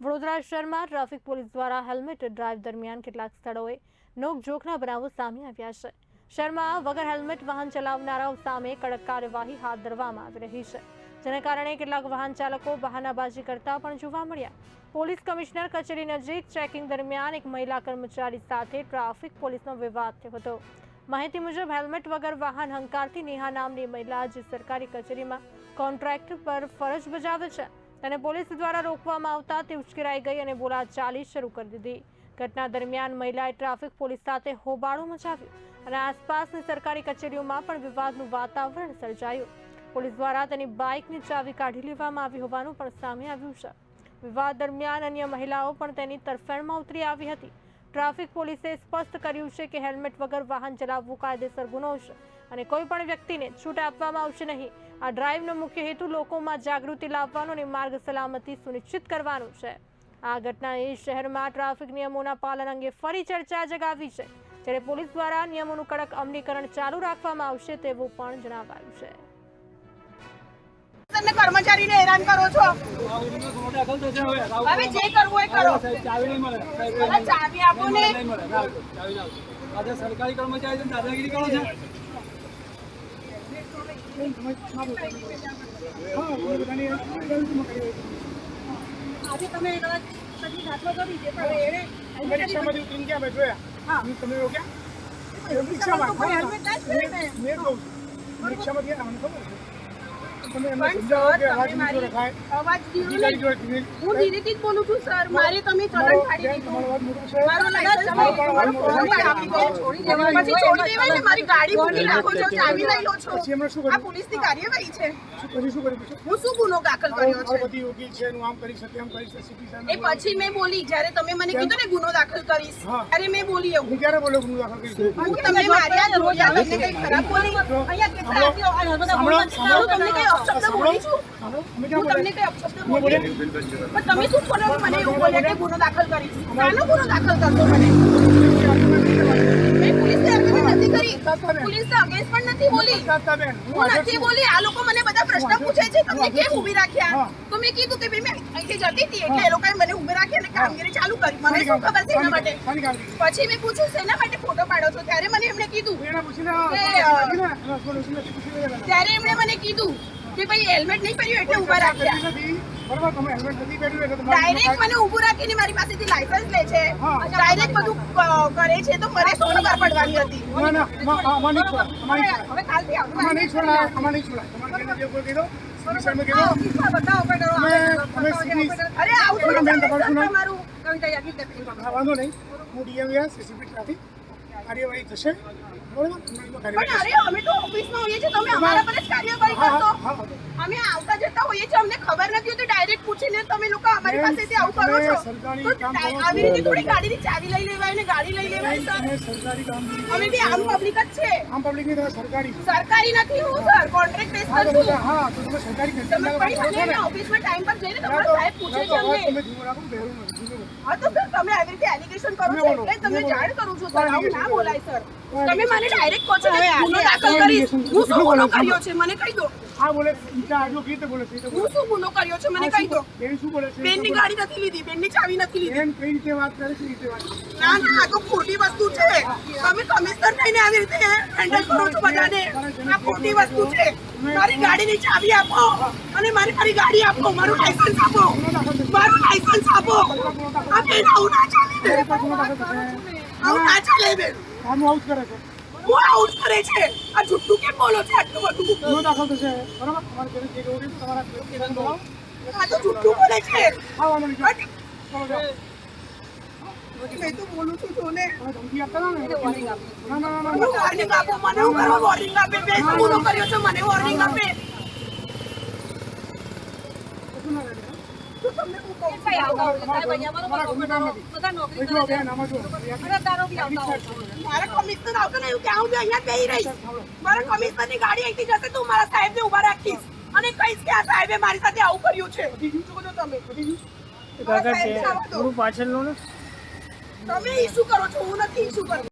વડોદરા શહેરમાં traffic police દ્વારા helmet drive દરમિયાન કેટલાક સ્થળોએ નોકઝોકના બનાવો સામે આવ્યા છે। શહેરમાં વગર હેલ્મેટ વાહન ચલાવનારાઓ સામે કડક કાર્યવાહી હાથ ધરવામાં આવી રહી છે, જેને કારણે કેટલાક વાહન ચાલકો બહાનાબાજી કરતા પણ જોવા મળ્યા। પોલીસ કમિશનર કચેરી નજીક ચેકિંગ દરમિયાન એક મહિલા કર્મચારી સાથે ટ્રાફિક પોલીસનો વિવાદ થયો હતો। માહિતી મુજબ હેલ્મેટ વગર વાહન હંકારતી નેહા નામની મહિલા જે સરકારી કચેરીમાં કોન્ટ્રાક્ટ પર ફરજ બજાવે છે, તેને પોલીસ દ્વારા રોકવામાં આવતા તે ઉશ્કેરાઈ ગઈ અને બોલાચાલી શરૂ કરી દીધી। ઘટના દરમિયાન મહિલાએ ટ્રાફિક પોલીસ સાથે હોબાળો મચાવ્યો અને આસપાસની સરકારી કચેરીઓમાં પણ વિવાદનું વાતાવરણ સર્જાયું। પોલીસ દ્વારા તેની બાઇકની ચાવી કાઢી લેવામાં આવી હોવાનું પણ સામે આવ્યું છે। વિવાદ દરમિયાન અન્ય મહિલાઓ પણ તેની તરફેણમાં ઉતરી આવી હતી। ટ્રાફિક પોલીસે સ્પષ્ટ કર્યું છે કે હેલ્મેટ વગર વાહન ચલાવવું કાયદેસર ગુનો છે અને કોઈ પણ વ્યક્તિને છૂટ આપવામાં આવશે નહીં। આ ડ્રાઈવનો મુખ્ય હેતુ લોકોમાં જાગૃતિ લાવવાનો અને માર્ગ સલામતી સુનિશ્ચિત કરવાનો છે। આ ઘટનાએ શહેરમાં ટ્રાફિક નિયમોના પાલન અંગે ફરી ચર્ચા જગાવી છે, જ્યારે પોલીસ દ્વારા નિયમોનું કડક અમલીકરણ ચાલુ રાખવામાં આવશે તેવું પણ જણાવાયું છે। કર્મચારીને હેરાન કરો છો, હવે જે કરવું એ કરો, ચાવી આપો ને। સરકારી કર્મચારી દાદાગીરી કરો છો। આજે તમે દાખલો કરી છે પણ પરીક્ષામાંથી ઉતરીને ક્યાં બેઠો? હા તમે રોક્યા પરીક્ષામાં હેલ્મેટ ના જ પહેરે ને? મેં કહું પરીક્ષામાંથી આમને ખબર છે તમે એમને સમજાવો કે અવાજ નીચો રખાય। અવાજ ધીરો નહીં, હું ધીરેથી જ બોલું છું સર, મારે તમે ચલણ કાઢી દીધું। તમારો અવાજ મોટો છે, મારો લાયસન્સ છોડી દેવાય પછી છોડી દેવાય ને, મારી ગાડી મૂકી રાખો છો, ચાવી લઈ લો છો। પછી એમણે શું આ કર્યું? પોલીસની કાર્યવાહી છે। શું કર્યું પછી? હું શું ગુનો દાખલ કર્યો છે? બધી યોગી છે એનું આમ કરી શકે આમ કરી શકે સીટી સામે એ પછી મેં બોલી, જ્યારે તમે મને કીધું ને ગુનો દાખલ કરીશ, હા। ત્યારે મેં બોલી એવું। હું ક્યારે બોલ્યો ગુનો દાખલ કરી? હું તમને માર્યા જ રોજ તમને કઈ ખરાબ બોલી? અહીંયા કેટલા તમને કઈ અપશબ્દ બોલી છું? હું તમને કઈ અપશબ્દ બોલી? પણ તમે શું બોલો મને એવું બોલ્યા કે ગુનો દાખલ કરીશ? શાનો ગુનો દાખલ કરશો મને? મેં પોલીસને અગેન્સ્ટ નથી કરી, પોલીસને અગેન્સ્ટ પણ નથી બોલી, હું નથી બોલી। આ લોકો મને બધા પ્રશ્ન પૂછે છે તમને કેમ ઊભી રાખ્યા? તો મેં કીધું કે ભાઈ મેં અહીંથી જતી હતી એટલે એ લોકોએ મને ઊભી રાખી અને કામગીરી ચાલુ કરી। મને શું ખબર છે એના માટે? પછી મેં પૂછ્યું શેના માટે ફોટો પાડો છો? ત્યારે મને એમણે કીધું ત્યારે એમણે મને કીધું કે ભાઈ હેલ્મેટ નહીં પહેર્યું એટલે ઊભા રાખ્યા। ડાયરેક્ટ મને ઊભું રાખીને મારી પાસેથી લાયસન્સ લે છે, ડાયરેક્ટ બધું કરે છે, તો મને શું ખબર પડવાની હતી? હવે કાલથી અરે આવું મારું વાંધો નહીં, હું ડીએમ સીસીપી ટ્રાફિક કાર્યવાહી થશે, બરોબર? પણ અરે અમે તો ઓફિસમાં હોઈએ છીએ, તમે અમારા પર જ કાર્યવાહી કરશો? અમે આવતા જતા હોઈએ છીએ, અમને ખબર નથી હોતી, ડાયરેક્ટ પૂછીને તમે લોકો અમારી પાસેથી આવું કરો છો? તો આવી રીતે થોડી ગાડીની ચાવી લઈ લેવાય ને ગાડી લઈ લેવાય સર? અમે બી આમ પબ્લિક જ છે। આમ પબ્લિક ની તમે સરકારી નથી હું સર, કોન્ટ્રાક્ટ બેઝ પર છું। હા તો તમે સરકારી તમે પણ મને ઓફિસમાં ટાઈમ પર જઈને તમારા સાહેબ પૂછે છે અમને। તમે ધીમો રાખો, બહેરું નથી। હા તો સર તમે આવી રીતે એલિગેશન કરો છો એટલે તમને જાણ કરું છું સર, આવું ના બોલાય સર। તમે મને ડાયરેક્ટ કહો છો કે ગુનો દાખલ કરીશ, હું શું ગુનો કર્યો છે મને કહી દો। હા બોલે ઈટા આજો કીતે બોલે છે હું શું ગુનો કર્યો છે મને કહી દો। બેન શું બોલે છે? બેનની ગાડી નથી લીધી, બેનની ચાવી નથી લીધી। બેન કઈ રીતે વાત કરે છે? રીતે વાત ના ના, આ તો ખોટી વસ્તુ છે। તમે કમિશનર થઈને આવી રીતે હેન્ડલ કરો છો બધાને, આ ખોટી વસ્તુ છે। મારી ગાડીની ચાવી આપો અને મારી ગાડી આપો, મારું લાયસન્સ આપો, મારું લાયસન્સ આપો। આ બેન આવું ના ચાલે બેન, આવું ના ચાલે બેન। આનું આઉટ કરે છે, હું આઉટ કરે છે, આ જુઠ્ઠું કેમ બોલો છો આટલું બધું? ગુનો દાખલ થશે, બરાબર? તમારે ઘરે જે જોડી તમારા કેસ બોલાવો। આ તો જુઠ્ઠું બોલે છે। હા વાંધો નહીં, ચલો જાઓ। મેં તો બોલું છું તો ને, તમે ધમકી આપતા ના ને? ના ના ના હું વોર્નિંગ આપો મને, હું કરવા વોર્નિંગ આપે? મેં શું ગુનો કર્યો છે મને વોર્નિંગ આપે? કશું ના કરે। તો તમને હું કહું છું, મારા કમિશનર આવતો ને એવું કે હું અહીંયા બેહી રહીશ, મારા કમિશનરની ગાડી અહીંથી જશે તો મારા સાહેબને ઊભા રાખીશ અને કહીશ કે આ સાહેબે મારી સાથે આવું કર્યું છે। તમે ઇસ્યુ કરો છો, હું નથી ઇસ્યુ કરતી।